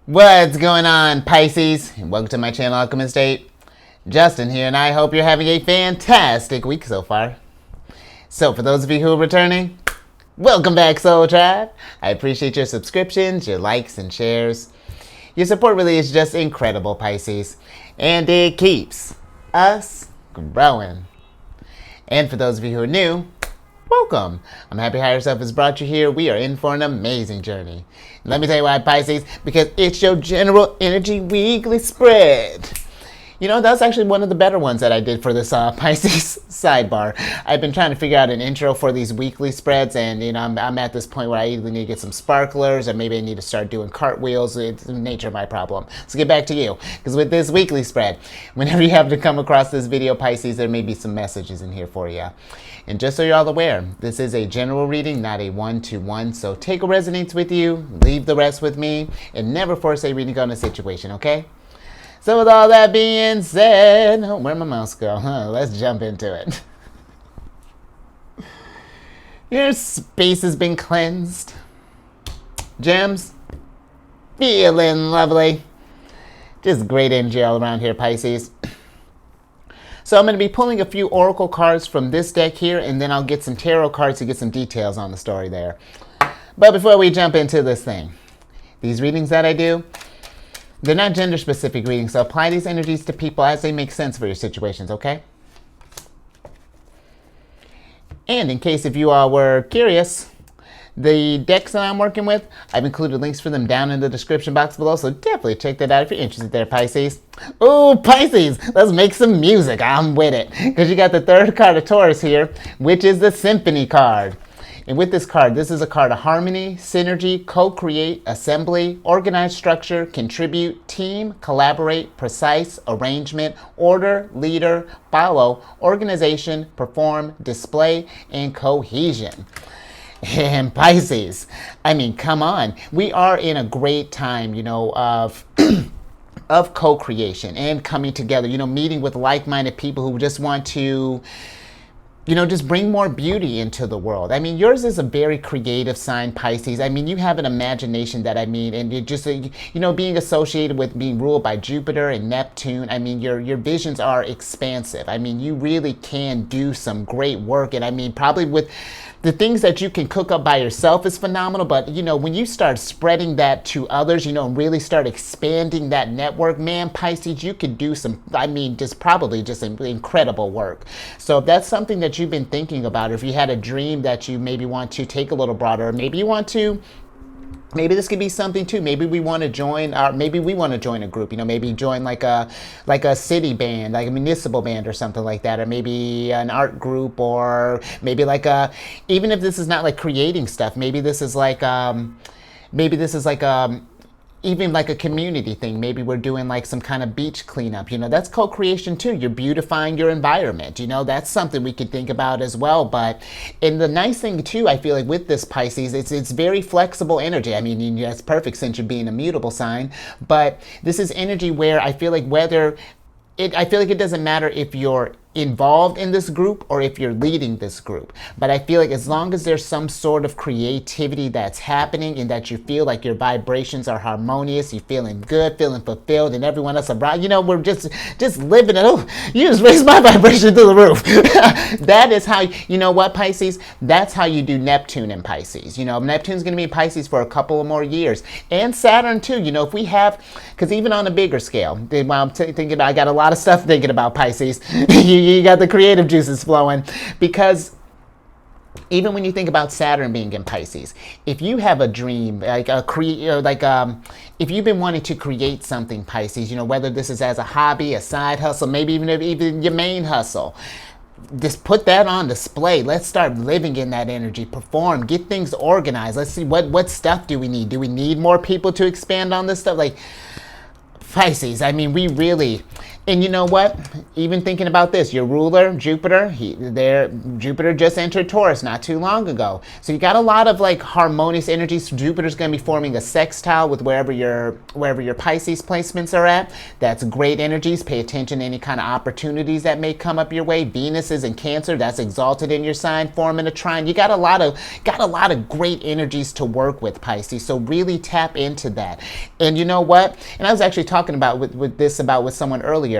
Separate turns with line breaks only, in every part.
What's going on, Pisces? And welcome to my channel, Alchemist. Justin here, and I hope you're having a fantastic week so far. So, for those of you who are returning, welcome back, Soul Tribe. I appreciate your subscriptions, your likes, and shares. Your support really is just incredible, Pisces, and it keeps us growing. And for those of you who are new, welcome. I'm happy Higher Self has brought you here. We are in for an amazing journey. Let me tell you why, Pisces, because it's your general energy weekly spread. You know, that's actually one of the better ones that I did for this Pisces sidebar. I've been trying to figure out an intro for these weekly spreads, and you know, I'm at this point where I either need to get some sparklers or maybe I need to start doing cartwheels. It's the nature of my problem. So get back to you, because with this weekly spread, whenever you have to come across this video, Pisces, there may be some messages in here for you. And just so you're all aware, this is a general reading, not a one-to-one. So take what resonates with you, leave the rest with me, and never force a reading on a situation, okay? So with all that being said, oh, where'd my mouse go? Let's jump into it. Your space has been cleansed. Gems, feeling lovely. Just great energy all around here, Pisces. So I'm going to be pulling a few oracle cards from this deck here, and then I'll get some tarot cards to get some details on the story there. But before we jump into this thing, these readings that I do, they're not gender-specific readings, so apply these energies to people as they make sense for your situations, okay? And in case if you all were curious, the decks that I'm working with, I've included links for them down in the description box below, so definitely check that out if you're interested there, Pisces. Oh, Pisces, let's make some music. I'm with it. Because you got the third card of Taurus here, which is the Symphony card. And with this card, this is a card of harmony, synergy, co-create, assembly, organized structure, contribute, team, collaborate, precise, arrangement, order, leader, follow, organization, perform, display, and cohesion. And Pisces, I mean, come on. We are in a great time, you know, of of co-creation and coming together, you know, meeting with like-minded people who just want to, you know, just bring more beauty into the world. I mean, yours is a very creative sign, Pisces. I mean, you have an imagination that, I mean, and you just, you know, being associated with being ruled by Jupiter and Neptune, I mean, your visions are expansive. I mean, you really can do some great work. And I mean, probably with the things that you can cook up by yourself is phenomenal, but you know, when you start spreading that to others, you know, and really start expanding that network, man, Pisces, you could do some, I mean, just probably just incredible work. So if that's something that you've been thinking about, or if you had a dream that you maybe want to take a little broader, or maybe you want to, maybe this could be something too. Maybe we want to join a group, you know, maybe join like a city band, like a municipal band or something like that, or maybe an art group, or maybe like even if this is not like creating stuff, maybe this is like even like a community thing. Maybe we're doing like some kind of beach cleanup, you know, that's co-creation too. You're beautifying your environment, you know, that's something we could think about as well. But, and the nice thing too, I feel like with this Pisces, it's very flexible energy. I mean, that's perfect since you're being a mutable sign, but this is energy where I feel like I feel like it doesn't matter if you're involved in this group or if you're leading this group. But I feel like as long as there's some sort of creativity that's happening and that you feel like your vibrations are harmonious, you're feeling good, feeling fulfilled, and everyone else around, you know, we're just living it. Oh, you just raised my vibration to the roof. That is how, you know what, Pisces? That's how you do Neptune in Pisces. You know, Neptune's going to be in Pisces for a couple of more years. And Saturn too, you know, if we have, because even on a bigger scale, while I'm thinking about, I got a lot of stuff thinking about Pisces. You got the creative juices flowing, because even when you think about Saturn being in Pisces, if you have a dream, like if you've been wanting to create something, Pisces, you know, whether this is as a hobby, a side hustle, maybe even your main hustle, just put that on display. Let's start living in that energy, perform, get things organized. Let's see what stuff do we need? Do we need more people to expand on this stuff? Like, Pisces, I mean, we really, and you know what? Even thinking about this, your ruler, Jupiter, Jupiter just entered Taurus not too long ago. So you got a lot of like harmonious energies. Jupiter's going to be forming a sextile with wherever your Pisces placements are at. That's great energies. Pay attention to any kind of opportunities that may come up your way. Venus is in Cancer, that's exalted in your sign, forming a trine. You got a lot of great energies to work with, Pisces. So really tap into that. And you know what? And I was actually talking about with someone earlier.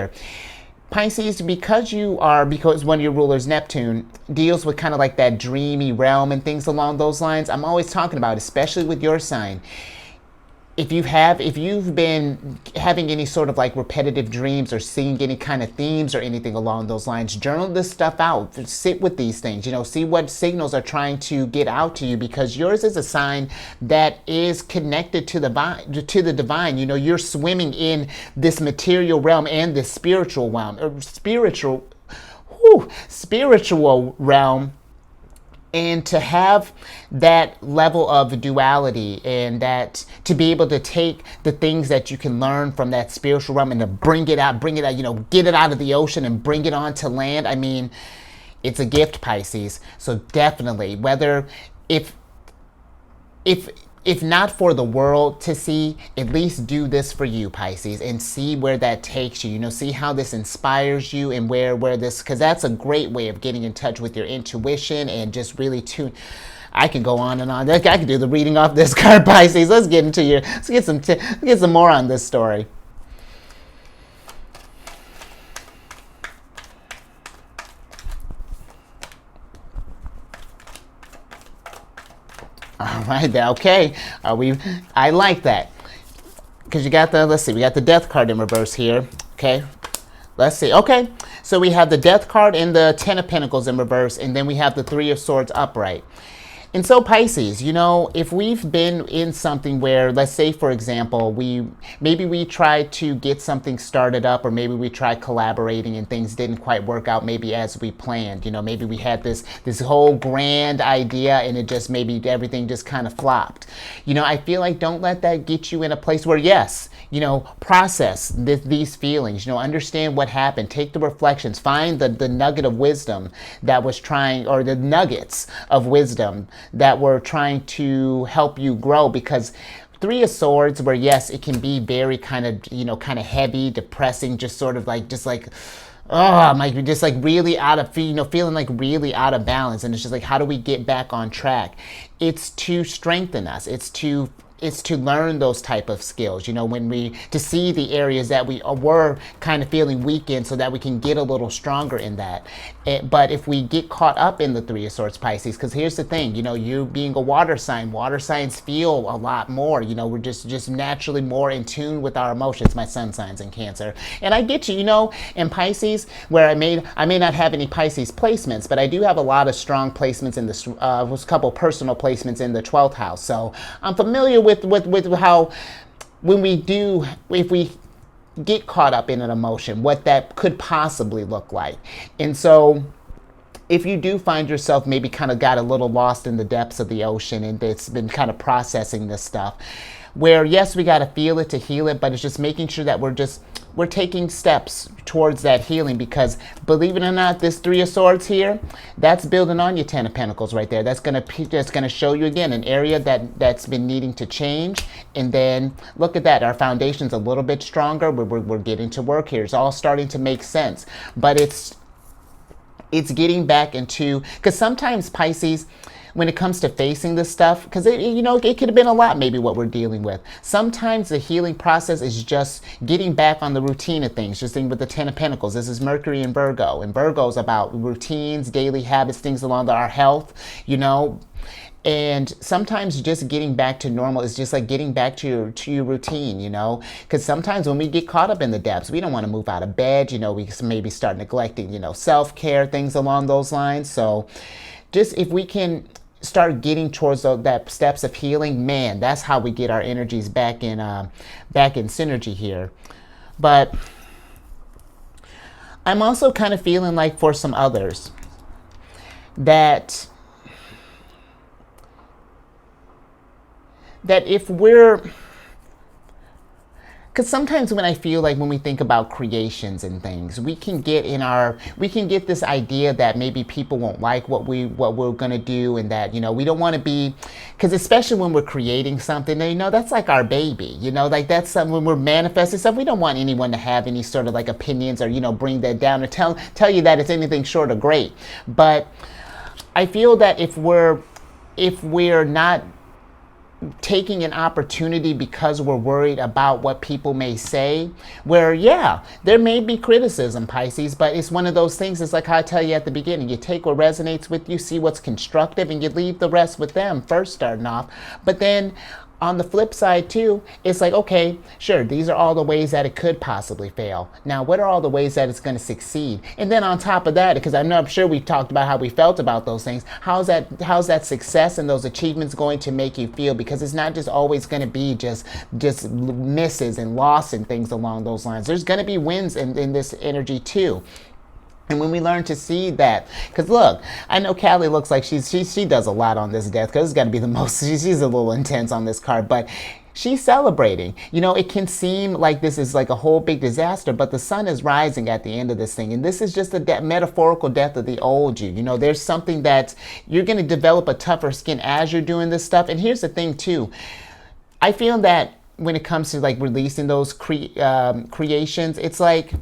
Pisces, because one of your rulers, Neptune, deals with kind of like that dreamy realm and things along those lines. I'm always talking about, especially with your sign, if you've been having any sort of like repetitive dreams or seeing any kind of themes or anything along those lines, journal this stuff out. Sit with these things, see what signals are trying to get out to you, because yours is a sign that is connected to the divine. You're swimming in this material realm and this spiritual realm, spiritual realm. And to have that level of duality, and that to be able to take the things that you can learn from that spiritual realm and to bring it out, get it out of the ocean and bring it onto land. I mean, it's a gift, Pisces. So definitely, whether if not for the world to see, at least do this for you, Pisces, and see where that takes you. See how this inspires you, and where this, because that's a great way of getting in touch with your intuition and just really tune. I can go on and on. I can do the reading off this card, Pisces. Let's get some more on this story. All right, okay. I like that. Because you got we got the Death card in reverse here. Okay, let's see. Okay, so we have the Death card and the Ten of Pentacles in reverse, and then we have the Three of Swords upright. And so Pisces, if we've been in something where, let's say, for example, maybe we tried to get something started up, or maybe we tried collaborating and things didn't quite work out maybe as we planned. Maybe we had this whole grand idea and it just maybe everything just kind of flopped. I feel like don't let that get you in a place where, yes, process these feelings, understand what happened, take the reflections, find the nugget of wisdom that was trying, or the nuggets of wisdom that were trying to help you grow. Because Three of Swords, where yes, it can be very kind of heavy, depressing, just like oh my, just like really out of, feeling like really out of balance. And it's just like, how do we get back on track? It's to strengthen us. It's to learn those type of skills, to see the areas that we were kind of feeling weak in, so that we can get a little stronger in that. But if we get caught up in the Three of Swords, Pisces, because here's the thing, you being a water signs feel a lot more, we're just naturally more in tune with our emotions. My sun sign's in Cancer. And I get you, in Pisces, where I may not have any Pisces placements, but I do have a lot of strong placements in a couple personal placements in the 12th house. So I'm familiar with how if we get caught up in an emotion, what that could possibly look like. And so if you do find yourself maybe kind of got a little lost in the depths of the ocean, and it's been kind of processing this stuff, where yes, we got to feel it to heal it, but it's just making sure that we're taking steps towards that healing. Because believe it or not, this Three of Swords here, that's building on your Ten of Pentacles right there. That's gonna show you again an area that's been needing to change. And then look at that, our foundation's a little bit stronger. We're getting to work here. It's all starting to make sense. But it's getting back into, because sometimes Pisces, when it comes to facing this stuff, because it could have been a lot, maybe what we're dealing with. Sometimes the healing process is just getting back on the routine of things. Just think with the Ten of Pentacles. This is Mercury in Virgo, and Virgo's about routines, daily habits, things along our health, And sometimes just getting back to normal is just like getting back to your routine, because sometimes when we get caught up in the depths, we don't want to move out of bed, we maybe start neglecting, self-care, things along those lines. So just if we can start getting towards that steps of healing, man, that's how we get our energies back in synergy here. But I'm also kind of feeling like for some others that if we're, because sometimes when I feel like when we think about creations and things, we can get this idea that maybe people won't like what we're gonna do, and that, you know, we don't want to be, because especially when we're creating something, you know, that's like our baby, you know, like that's something when we're manifesting stuff, we don't want anyone to have any sort of like opinions, or, you know, bring that down, or tell you that it's anything short of great. But I feel that if we're not taking an opportunity because we're worried about what people may say, where, yeah, there may be criticism, Pisces, but it's one of those things, it's like how I tell you at the beginning, you take what resonates with you, see what's constructive, and you leave the rest with them first starting off. But then on the flip side too, it's like, okay, sure, these are all the ways that it could possibly fail. Now, what are all the ways that it's going to succeed? And then on top of that, because I'm sure we've talked about how we felt about those things, how's that success and those achievements going to make you feel? Because it's not just always going to be just misses and loss and things along those lines. There's going to be wins in this energy too. And when we learn to see that, because look, I know Callie looks like she does a lot on this death, because it's got to be the most, she's a little intense on this card, but she's celebrating. You know, it can seem like this is like a whole big disaster, but the sun is rising at the end of this thing. And this is just a metaphorical death of the old you. You know, there's something that you're going to develop a tougher skin as you're doing this stuff. And here's the thing too, I feel that when it comes to like releasing those creations, it's like,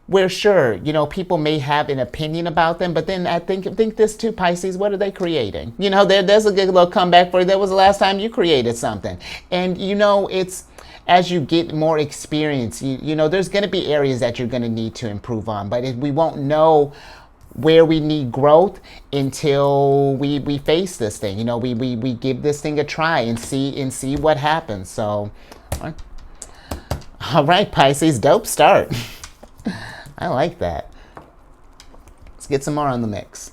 we're sure, you know, people may have an opinion about them, but then I think this too, Pisces, what are they creating? You know, there's a good little comeback for you. That was the last time you created something. And, you know, it's, as you get more experience, you know, there's going to be areas that you're going to need to improve on, but we won't know where we need growth until we face this thing. You know, we give this thing a try and see what happens. So, all right, Pisces, dope start. I like that. Let's get some more on the mix.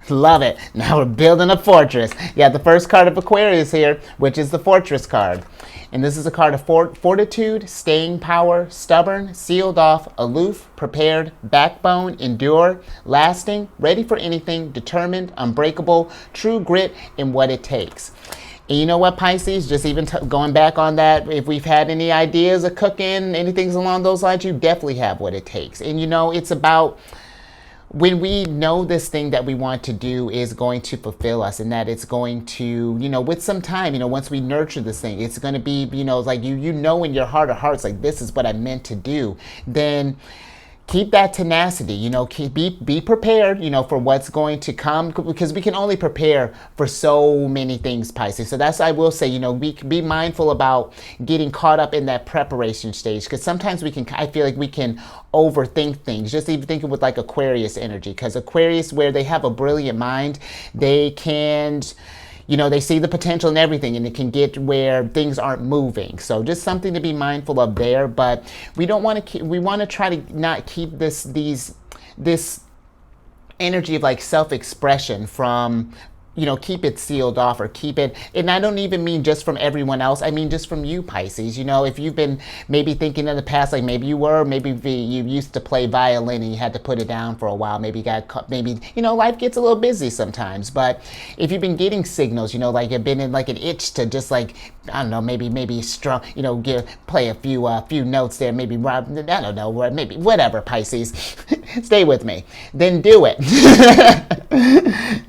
Love it. Now we're building a fortress. Yeah, the first card of Aquarius here, which is the Fortress card. And this is a card of fortitude, staying power, stubborn, sealed off, aloof, prepared, backbone, endure, lasting, ready for anything, determined, unbreakable, true grit in what it takes. And you know what, Pisces, just even going back on that, if we've had any ideas of cooking, anything along those lines, you definitely have what it takes. And you know, it's about, when we know this thing that we want to do is going to fulfill us, and that it's going to, you know, with some time, you know, once we nurture this thing, it's going to be, you know, like you know in your heart of hearts, like this is what I meant to do, then keep that tenacity, you know, be prepared, you know, for what's going to come, because we can only prepare for so many things, Pisces. So that's, I will say, you know, be mindful about getting caught up in that preparation stage, because sometimes I feel like we can overthink things, just even thinking with like Aquarius energy, because Aquarius, where they have a brilliant mind, they can, you know, they see the potential in everything, and it can get where things aren't moving. So just something to be mindful of there. But we don't want to we want to try to not keep this energy of like self-expression from, you know, keep it sealed off, or keep it, and I don't even mean just from everyone else, I mean just from you, Pisces. You know, if you've been maybe thinking in the past, like maybe you used to play violin and you had to put it down for a while, maybe you got caught, maybe, you know, life gets a little busy sometimes, but if you've been getting signals, you know, like you've been in like an itch to just like, I don't know, maybe strong, you know, play a few notes there, maybe, I don't know, maybe whatever, Pisces, stay with me, then do it.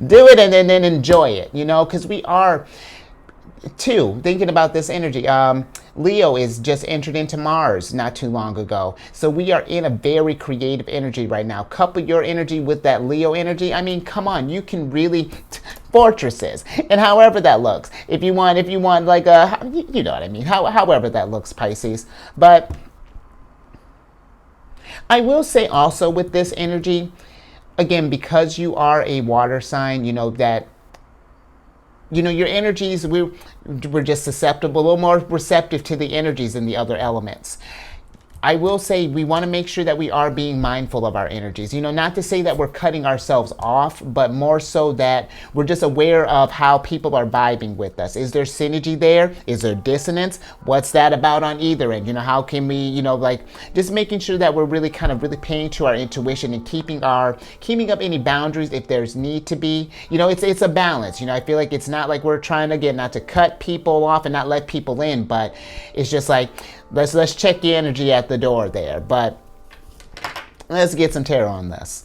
Do it, and then enjoy it, you know, because we are, too, thinking about this energy. Leo is just entered into Mars not too long ago. So we are in a very creative energy right now. Couple your energy with that Leo energy. I mean, come on, you can really, fortresses, and however that looks. If you want like you know what I mean, however that looks, Pisces. But I will say also with this energy, again, because you are a water sign, you know, that, you know, your energies, we're just susceptible, a little more receptive to the energies in the other elements. I will say we want to make sure that we are being mindful of our energies. You know, not to say that we're cutting ourselves off, but more so that we're just aware of how people are vibing with us. Is there synergy there? Is there dissonance? What's that about on either end? You know, how can we, you know, like just making sure that we're really kind of really paying to our intuition and keeping up any boundaries if there's need to be. You know, it's a balance. You know, I feel like it's not like we're trying to get not to cut people off and not let people in, but it's just like let's check the energy at the door there. But let's get some tarot on this.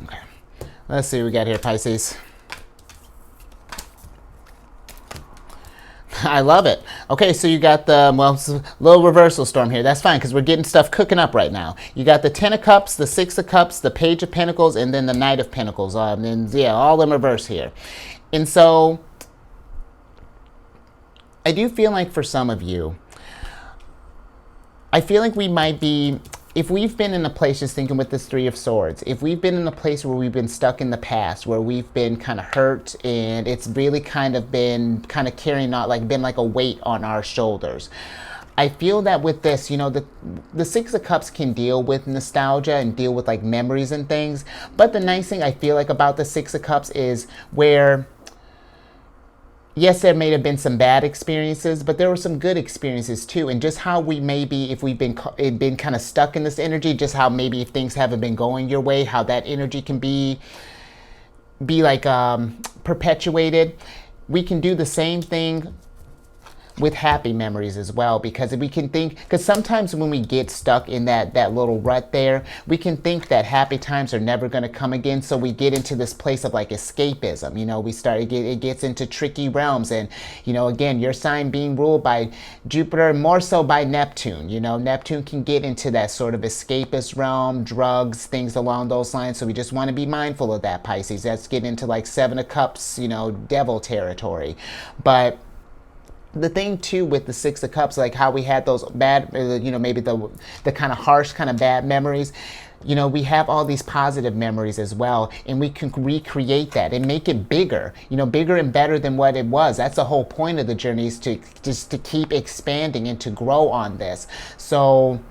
Okay, let's see what we got here, Pisces. I love it. Okay, so you got the, well, it's a little reversal storm here. That's fine because we're getting stuff cooking up right now. You got the 10 of Cups, the 6 of Cups, the Page of Pentacles, and then the Knight of Pentacles. And yeah, all in reverse here. And so I do feel like for some of you, I feel like we might be, if we've been in a place, just thinking with this 3 of Swords, if we've been in a place where we've been stuck in the past, where we've been kind of hurt and it's really kind of been kind of carrying out, like been like a weight on our shoulders. I feel that with this, you know, the 6 of Cups can deal with nostalgia and deal with like memories and things. But the nice thing I feel like about the 6 of Cups is where, yes, there may have been some bad experiences, but there were some good experiences too. And just how we maybe, if we've been kind of stuck in this energy, just how maybe if things haven't been going your way, how that energy can be like perpetuated. We can do the same thing with happy memories as well, because we can think, because sometimes when we get stuck in that little rut there, we can think that happy times are never going to come again, so we get into this place of like escapism. You know, it gets into tricky realms. And you know, again, your sign being ruled by Jupiter, more so by Neptune. You know, Neptune can get into that sort of escapist realm, drugs, things along those lines. So we just want to be mindful of that, Pisces. That's getting into like 7 of Cups, you know, devil territory. But the thing too with the 6 of Cups, like how we had those bad, you know, maybe the kind of harsh, kind of bad memories, you know, we have all these positive memories as well, and we can recreate that and make it bigger, you know, bigger and better than what it was. That's the whole point of the journey, is to just to keep expanding and to grow on this. So,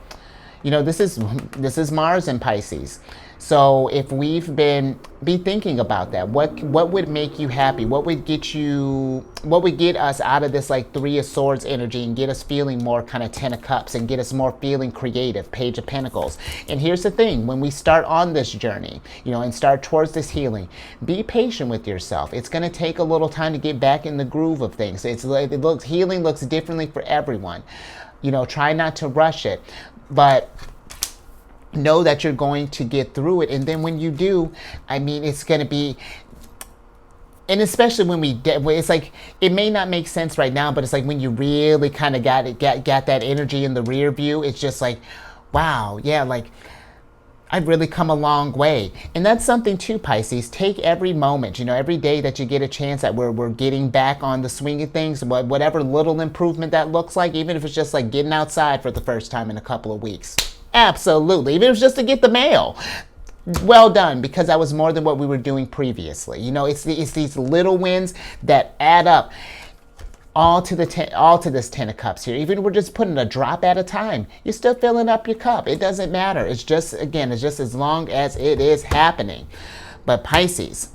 you know, this is Mars in Pisces. So if we've be thinking about that, what would make you happy? What would get us out of this like 3 of Swords energy and get us feeling more kind of 10 of Cups and get us more feeling creative, Page of Pentacles? And here's the thing, when we start on this journey, you know, and start towards this healing, be patient with yourself. It's going to take a little time to get back in the groove of things. Healing looks differently for everyone. You know, try not to rush it, but know that you're going to get through it. And then when you do, I mean, it's going to be, and especially when it's like, it may not make sense right now, but it's like when you really kind of got that energy in the rear view, it's just like, wow, yeah, like I've really come a long way. And that's something too, Pisces. Take every moment, you know, every day that you get a chance that we're getting back on the swing of things, whatever little improvement that looks like, even if it's just like getting outside for the first time in a couple of weeks. Absolutely. Even if it's just to get the mail. Well done, because that was more than what we were doing previously. You know, it's these little wins that add up all to this 10 of Cups here. Even if we're just putting a drop at a time, you're still filling up your cup. It doesn't matter. It's just as long as it is happening. But Pisces,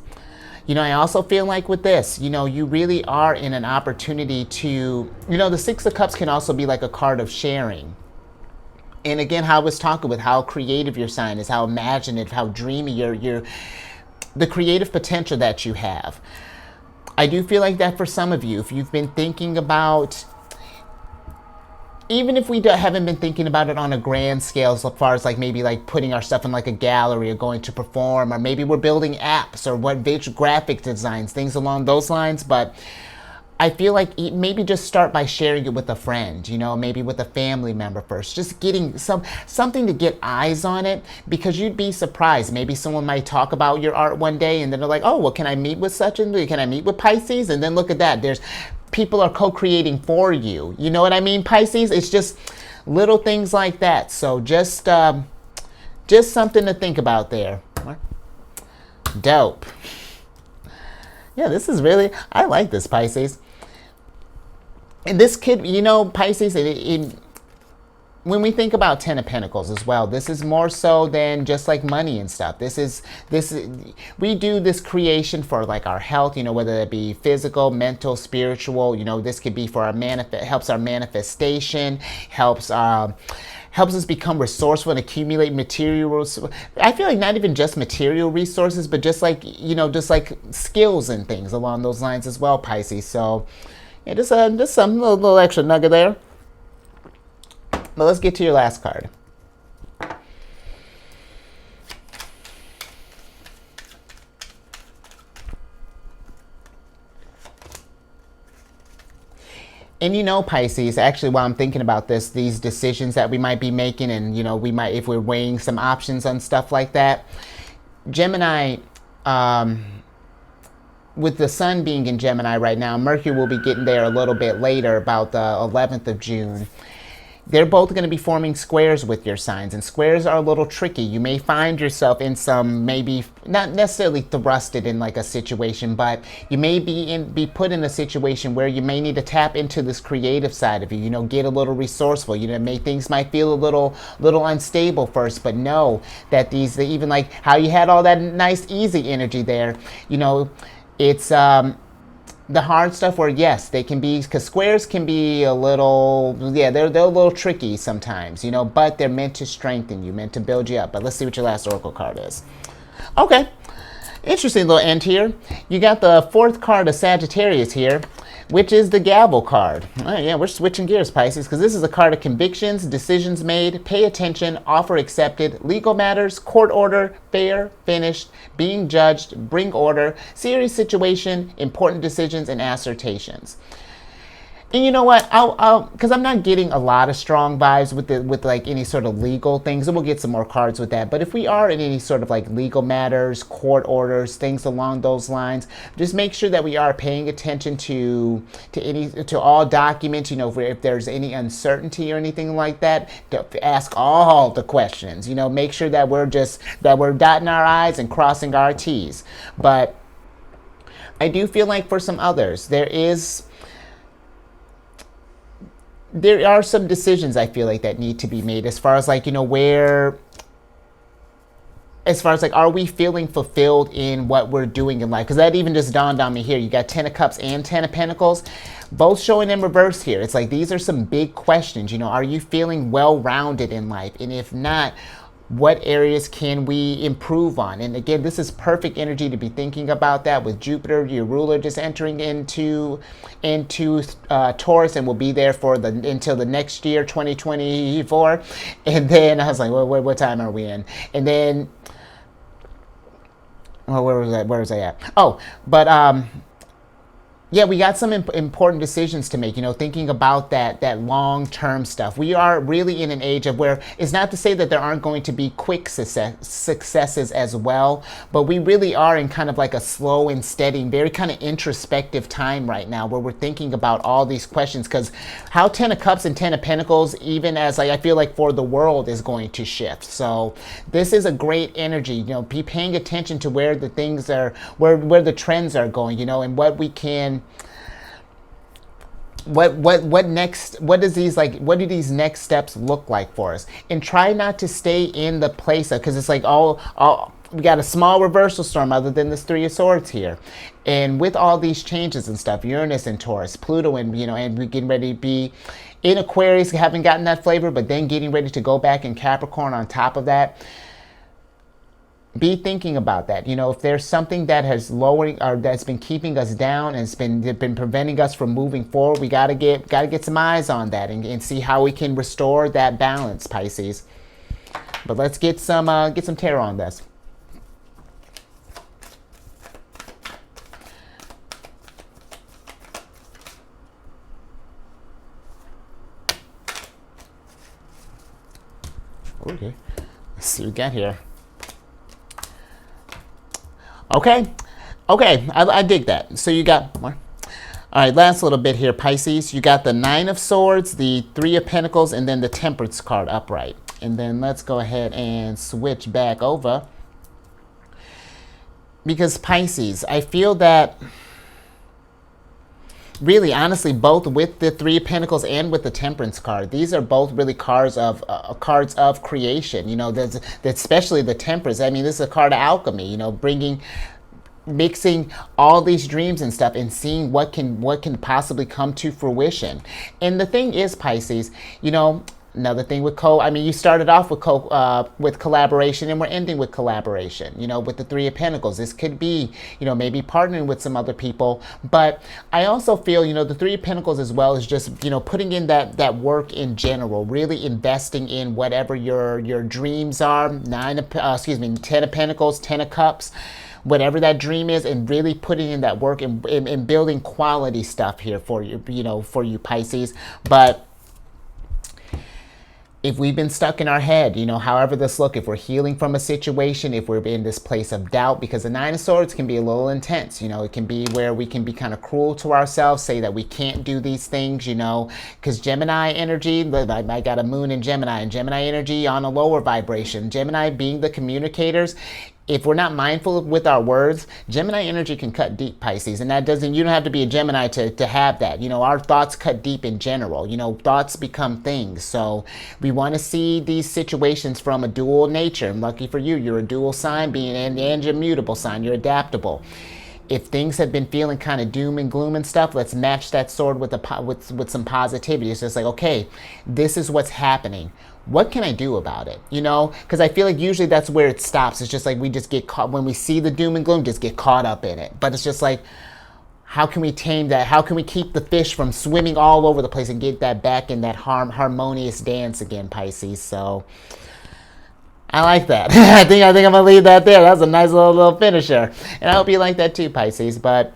you know, I also feel like with this, you know, you really are in an opportunity to, you know, the 6 of Cups can also be like a card of sharing. And again, how I was talking with how creative your sign is, how imaginative, how dreamy the creative potential that you have. I do feel like that for some of you, if you've been thinking about, even if we haven't been thinking about it on a grand scale, as far as like maybe like putting our stuff in like a gallery or going to perform, or maybe we're building apps or what graphic designs, things along those lines. But I feel like maybe just start by sharing it with a friend, you know, maybe with a family member first. Just getting something to get eyes on it, because you'd be surprised. Maybe someone might talk about your art one day and then they're like, oh, well, can I meet with such and can I meet with Pisces? And then look at that. There's people are co-creating for you. You know what I mean, Pisces? It's just little things like that. So just something to think about there. Dope. Yeah, this is really, I like this, Pisces. And this could, you know, Pisces, when we think about Ten of Pentacles as well, this is more so than just like money and stuff. We do this creation for like our health, you know, whether it be physical, mental, spiritual, you know, this could be for our helps our manifestation, helps us become resourceful and accumulate materials. I feel like not even just material resources, but just like, you know, just like skills and things along those lines as well, Pisces. So yeah, just some little extra nugget there. But let's get to your last card. And you know, Pisces, actually, while I'm thinking about this, these decisions that we might be making, and you know, we might, if we're weighing some options on stuff like that, Gemini, with the sun being in Gemini right now, Mercury will be getting there a little bit later, about the 11th of June. They're both going to be forming squares with your signs, and squares are a little tricky. You may find yourself in some, maybe not necessarily thrusted in like a situation, but you may be put in a situation where you may need to tap into this creative side of you, you know, get a little resourceful. You know, things might feel a little unstable first, but know that even like how you had all that nice easy energy there, you know, it's the hard stuff where, yes, they can be, because squares can be a little, yeah, they're a little tricky sometimes, you know, but they're meant to strengthen you, meant to build you up. But let's see what your last oracle card is. Okay, interesting little end here. You got the fourth card of Sagittarius here, which is the gavel card. Yeah, we're switching gears, Pisces, because this is a card of convictions, decisions made, pay attention, offer accepted, legal matters, court order, fair, finished, being judged, bring order, serious situation, important decisions, and assertions. And you know what? Because I'm not getting a lot of strong vibes with like any sort of legal things, and we'll get some more cards with that. But if we are in any sort of like legal matters, court orders, things along those lines, just make sure that we are paying attention to all documents. You know, if there's any uncertainty or anything like that, to ask all the questions. You know, make sure that we're dotting our I's and crossing our T's. But I do feel like for some others, there are some decisions I feel like that need to be made as far as like, you know, as far as like, are we feeling fulfilled in what we're doing in life? Because that even just dawned on me here. You got 10 of Cups and 10 of Pentacles, both showing in reverse here. It's like, these are some big questions. You know, are you feeling well-rounded in life? And if not, what areas can we improve on? And again, this is perfect energy to be thinking about that with Jupiter, your ruler, just entering into Taurus, and will be there until the next year, 2024. And then I was like, well, what time are we in? And then, well, where was I at? Oh, but yeah, we got some important decisions to make, you know, thinking about that long-term stuff. We are really in an age of where it's not to say that there aren't going to be quick successes as well, but we really are in kind of like a slow and steady, very kind of introspective time right now where we're thinking about all these questions, because how 10 of Cups and 10 of Pentacles, even as like, I feel like for the world, is going to shift. So this is a great energy, you know, be paying attention to where the things are, where the trends are going, you know, and what we can, what next, what do these next steps look like for us? And try not to stay in the place of, because it's like we got a small reversal storm other than this Three of Swords here. And with all these changes and stuff, Uranus and Taurus, Pluto, and, you know, and we're getting ready to be in Aquarius, haven't gotten that flavor, but then getting ready to go back in Capricorn on top of that. Be thinking about that. You know, if there's something that has lowering or that's been keeping us down and it's been preventing us from moving forward, we gotta get some eyes on that and see how we can restore that balance, Pisces. But let's get some tarot on this. Okay. Let's see what we got here. Okay. Okay, I dig that. So you got more. All right, last little bit here, Pisces. You got the Nine of Swords, the Three of Pentacles, and then the Temperance card upright. And then let's go ahead and switch back over. Because Pisces, I feel that really, honestly, both with the Three of Pentacles and with the Temperance card, these are both really cards of creation. You know, there's especially the Temperance. I mean, this is a card of alchemy. You know, mixing all these dreams and stuff and seeing what can possibly come to fruition. And the thing is, Pisces, you know, another thing with you started off with collaboration, and we're ending with collaboration. You know, with the Three of Pentacles, this could be, you know, maybe partnering with some other people. But I also feel, you know, the Three of Pentacles as well is just, you know, putting in that work in general, really investing in whatever your dreams are. Ten of Pentacles, Ten of Cups, whatever that dream is, and really putting in that work and building quality stuff here for you, you know, for you Pisces. But if we've been stuck in our head, you know, however this look, if we're healing from a situation, if we're in this place of doubt, because the Nine of Swords can be a little intense, you know, it can be where we can be kind of cruel to ourselves, say that we can't do these things, you know, because Gemini energy, I got a moon in Gemini, and Gemini energy on a lower vibration. Gemini being the communicators, if we're not mindful with our words, Gemini energy can cut deep, Pisces. And that doesn't, you don't have to be a Gemini to have that. You know, our thoughts cut deep in general. You know, thoughts become things. So we want to see these situations from a dual nature. And lucky for you, you're a dual sign, and you're a mutable sign. You're adaptable. If things have been feeling kind of doom and gloom and stuff, let's match that sword with some positivity. It's just like, okay, this is what's happening. What can I do about it? You know, because I feel like usually that's where it stops. It's just like we just get caught when we see the doom and gloom, just get caught up in it. But it's just like, how can we tame that? How can we keep the fish from swimming all over the place and get that back in that harmonious dance again, Pisces? So I like that. I think I'm gonna leave that there. That was a nice little finisher, and I hope you like that too, Pisces. But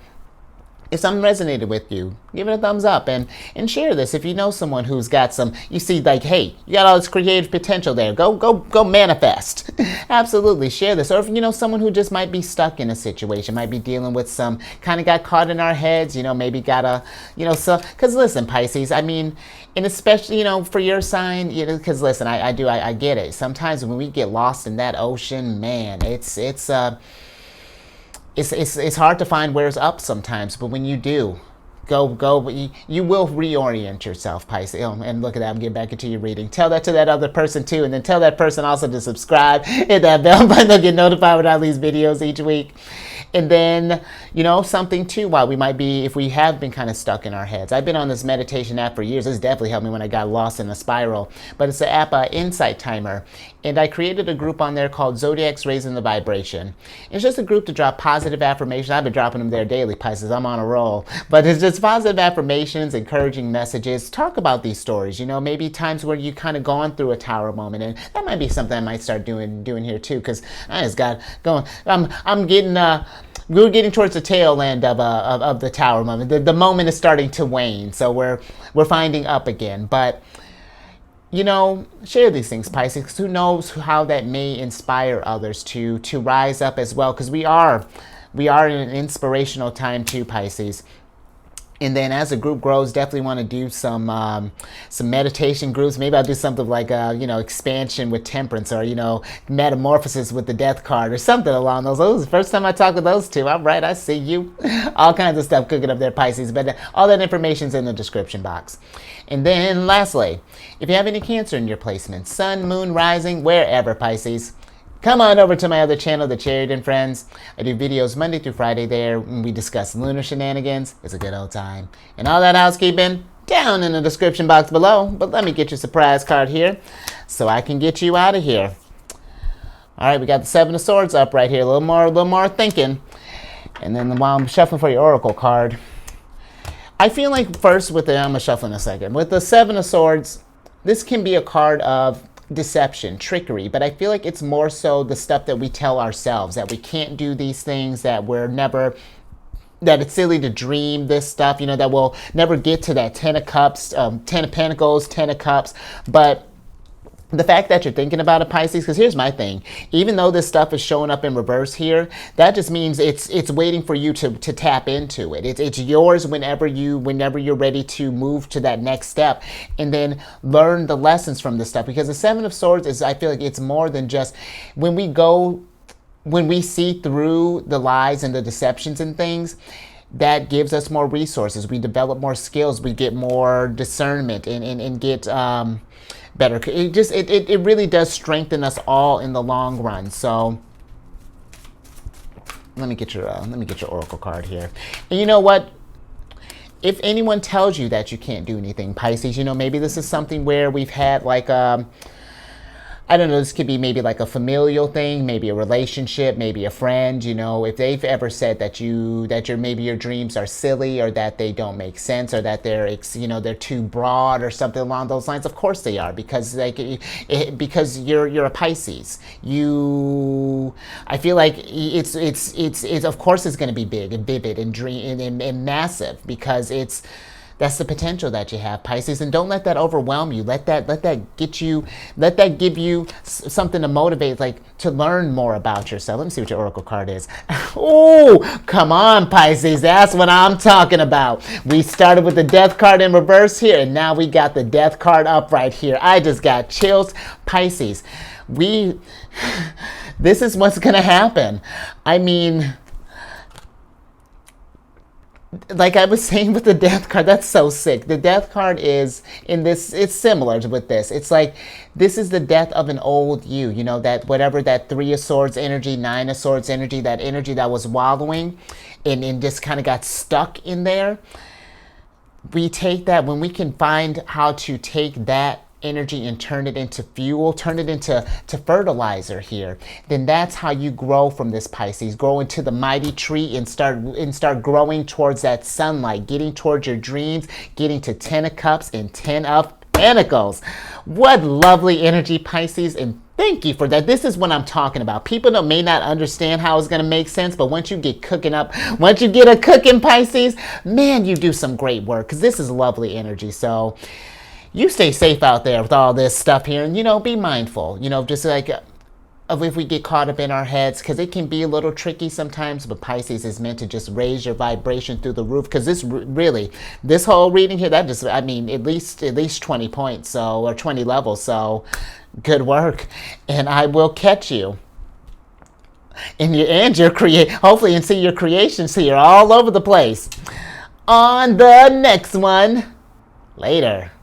if something resonated with you, give it a thumbs up and share this. If you know someone who's got some, you see like, hey, you got all this creative potential there. Go manifest. Absolutely, share this. Or if you know someone who just might be stuck in a situation, might be dealing with some, kind of got caught in our heads, you know, maybe gotta, you know, so, because listen, Pisces, I mean, and especially, you know, for your sign, you know, because listen, I get it. Sometimes when we get lost in that ocean, man, it's hard to find where's up sometimes, but when you do, you will reorient yourself, Pisces. Oh, and look at that, I'm getting back into your reading. Tell that to that other person too, and then tell that person also to subscribe, hit that bell button, they'll get notified when I release videos each week. And then, you know, something too, while we might be, if we have been kind of stuck in our heads. I've been on this meditation app for years. This definitely helped me when I got lost in a spiral. But it's the app Insight Timer. And I created a group on there called Zodiacs Raising the Vibration. It's just a group to drop positive affirmations. I've been dropping them there daily, Pisces. I'm on a roll. But it's just positive affirmations, encouraging messages. Talk about these stories. You know, maybe times where you kind of gone through a tower moment. And that might be something I might start doing here too, because I just got going. I'm getting we're getting towards the tail end of the tower moment. The moment is starting to wane, so we're finding up again. But you know, share these things, Pisces. Who knows how that may inspire others to rise up as well? Because we are in an inspirational time too, Pisces. And then as the group grows, definitely want to do some meditation groups. Maybe I'll do something like, you know, expansion with temperance, or, you know, metamorphosis with the death card, or something along those lines. First time I talked with those two. All right, I see you. All kinds of stuff cooking up there, Pisces. But all that information's in the description box. And then lastly, if you have any Cancer in your placement, Sun, Moon, Rising, wherever, Pisces, come on over to my other channel, The Chariot and Friends. I do videos Monday through Friday there. We discuss lunar shenanigans. It's a good old time. And all that housekeeping down in the description box below. But let me get your surprise card here so I can get you out of here. All right, we got the Seven of Swords up right here. A little more thinking. And then while I'm shuffling for your Oracle card, I feel like first with the, I'm going to shuffle in a second. With the Seven of Swords, this can be a card of deception, trickery, but I feel like it's more so the stuff that we tell ourselves, that we can't do these things, that it's silly to dream this stuff, you know, that we'll never get to that Ten of Cups, Ten of Pentacles, Ten of Cups. But the fact that you're thinking about a Pisces, because here's my thing, even though this stuff is showing up in reverse here, that just means it's waiting for you to tap into it. It's yours whenever you're ready to move to that next step and then learn the lessons from this stuff. Because the Seven of Swords is, I feel like it's more than just when we see through the lies and the deceptions and things, that gives us more resources. We develop more skills. We get more discernment and get better. It really does strengthen us all in the long run. So let me get your oracle card here. And you know what? If anyone tells you that you can't do anything, Pisces, maybe this is something where we've had like I don't know, this could be maybe like a familial thing, maybe a relationship, maybe a friend, if they've ever said that maybe your dreams are silly or that they don't make sense or that they're too broad or something along those lines. Of course they are, because because you're a Pisces. I feel like it's of course it's going to be big and vivid and dream and massive, because that's the potential that you have, Pisces, and don't let that overwhelm you. Let that give you something to motivate, like to learn more about yourself. Let me see what your oracle card is. Oh, come on, Pisces, that's what I'm talking about. We started with the Death card in reverse here, and now we got the Death card up right here. I just got chills, Pisces. This is what's gonna happen. I mean, like I was saying with the Death card, that's so sick. The Death card is in this, it's similar with this. It's like, this is the death of an old you, that whatever that Three of Swords energy, Nine of Swords energy, that energy that was wallowing and just kind of got stuck in there. We take that, when we can find how to take that energy and turn it into fuel, turn it into fertilizer here, then that's how you grow from this, Pisces. Grow into the mighty tree and start growing towards that sunlight, getting towards your dreams, getting to 10 of Cups and 10 of Pentacles. What lovely energy, Pisces, and thank you for that. This is what I'm talking about. People may not understand how it's going to make sense, but once you get a cooking, Pisces, man, you do some great work, because this is lovely energy. So you stay safe out there with all this stuff here, and, be mindful, just like of if we get caught up in our heads, because it can be a little tricky sometimes, but Pisces is meant to just raise your vibration through the roof, because this whole reading here, that just, at least 20 points, so, or 20 levels, so good work, and I will catch you hopefully, and see your creations here all over the place on the next one. Later.